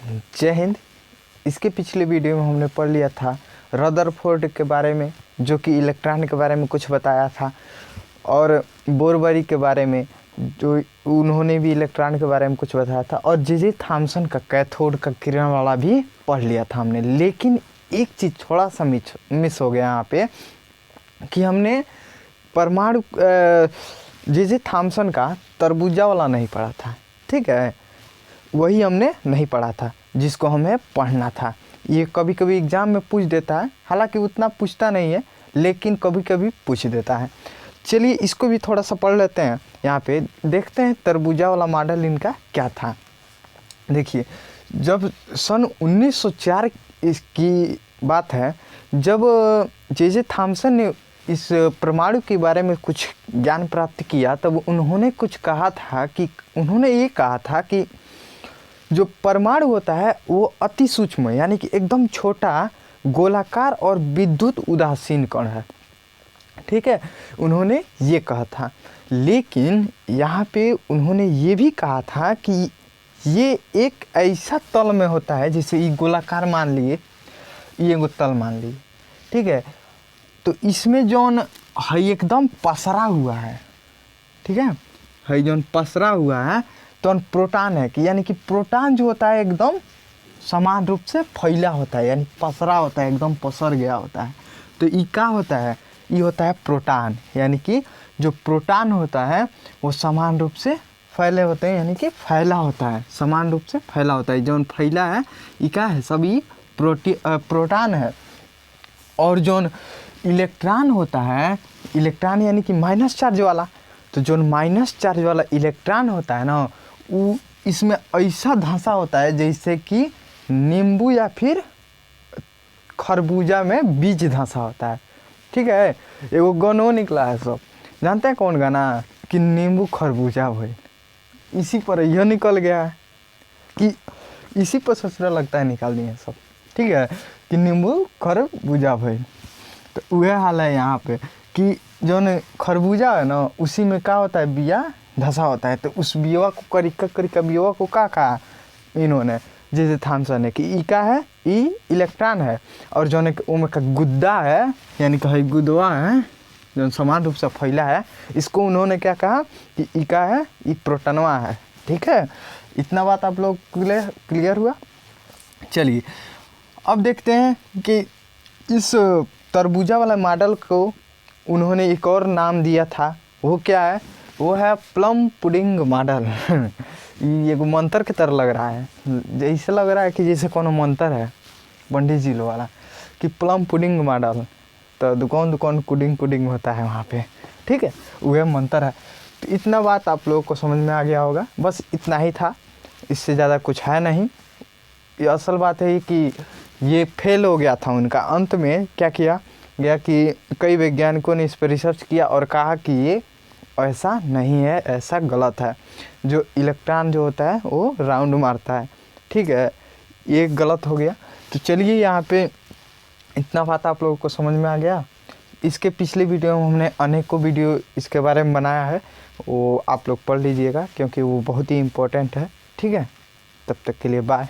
जय हिंद। इसके पिछले वीडियो में हमने पढ़ लिया था रदरफोर्ड के बारे में, जो कि इलेक्ट्रॉन के बारे में कुछ बताया था, और बोरबरी के बारे में जो उन्होंने भी इलेक्ट्रॉन के बारे में कुछ बताया था, और जे थॉम्सन का कैथोड का किरण वाला भी पढ़ लिया था हमने। लेकिन एक चीज़ थोड़ा सा मिस हो गया यहाँ पे कि हमने परमाणु जे थॉम्सन का तरबूजा वाला नहीं पढ़ा था। ठीक है, वही हमने नहीं पढ़ा था जिसको हमें पढ़ना था। ये कभी कभी एग्ज़ाम में पूछ देता है, हालांकि उतना पूछता नहीं है लेकिन कभी कभी पूछ देता है। चलिए इसको भी थोड़ा सा पढ़ लेते हैं। यहाँ पे देखते हैं तरबूजा वाला मॉडल इनका क्या था। देखिए, जब सन 1904 इसकी बात है, जब जे थॉम्सन ने इस परमाणु के बारे में कुछ ज्ञान प्राप्त किया, तब उन्होंने ये कहा था कि जो परमाणु होता है वो अति सूक्ष्म यानी कि एकदम छोटा गोलाकार और विद्युत उदासीन कण है। ठीक है, उन्होंने ये कहा था। लेकिन यहाँ पे उन्होंने ये भी कहा था कि ये एक ऐसा तल में होता है, जैसे ये गोलाकार मान लिए, ये एगो तल मान लिए। ठीक है, तो इसमें जौन है एकदम पसरा हुआ है। ठीक है जौन पसरा हुआ है तो प्रोटॉन है कि यानी कि प्रोटॉन जो होता है एकदम समान रूप से फैला होता है, यानी पसरा होता है, एकदम पसर गया होता है। तो ये क्या होता है? ये होता है प्रोटॉन, यानी कि जो प्रोटॉन होता है वो समान रूप से फैले होते हैं, यानी कि फैला होता है, समान रूप से फैला होता है। जौन फैला है ये क्या है? सभी प्रोटॉन है। और जौन इलेक्ट्रॉन होता है, इलेक्ट्रॉन यानी कि माइनस चार्ज वाला, तो जो माइनस चार्ज वाला इलेक्ट्रॉन होता है ना, वो इसमें ऐसा धंसा होता है जैसे कि नींबू या फिर खरबूजा में बीज धंसा होता है। ठीक है, एगो गानो निकला है, सब जानते हैं कौन गाना? कि नींबू खरबूजा भइल। इसी पर यह निकल गया है कि इसी पर सोचना लगता है निकाल दिए सब। ठीक है, कि नींबू खरबूजा भइल। तो वह हाल है यहाँ पे कि जो खरबूजा है ना, उसी में क्या होता है? बिया धंसा होता है। तो उस बिया को करिका बिया को क्या कहा इन्होंने, जे थॉम्सन ने, कि ई का है? ई इलेक्ट्रॉन है। और जो उनमें का गुद्दा है, यानी कि गुदवा है जो समान रूप से फैला है, इसको उन्होंने क्या कहा कि ई का है? ई प्रोटॉनवा है। ठीक है, इतना बात आप लोग क्लियर हुआ। चलिए अब देखते हैं कि इस तरबूजा वाला मॉडल को उन्होंने एक और नाम दिया था। वो क्या है? वो है प्लम पुडिंग मॉडल। ये एगो मंत्र की तरह लग रहा है, जैसे लग रहा है कि जैसे कोनो मंत्र है पंडित जी लो वाला, कि प्लम पुडिंग मॉडल। तो दुकान कुडिंग होता है वहाँ पे। ठीक है, वह मंत्र है। तो इतना बात आप लोगों को समझ में आ गया होगा। बस इतना ही था, इससे ज़्यादा कुछ है नहीं। ये असल बात है कि ये फेल हो गया था उनका। अंत में क्या किया गया कि कई वैज्ञानिकों ने इस पर रिसर्च किया और कहा कि ये ऐसा नहीं है, ऐसा गलत है। जो इलेक्ट्रॉन जो होता है वो राउंड मारता है। ठीक है, ये गलत हो गया। तो चलिए यहाँ पे इतना बात आप लोगों को समझ में आ गया। इसके पिछले वीडियो में हमने अनेकों वीडियो इसके बारे में बनाया है, वो आप लोग पढ़ लीजिएगा क्योंकि वो बहुत ही इम्पोर्टेंट है। ठीक है, तब तक के लिए बाय।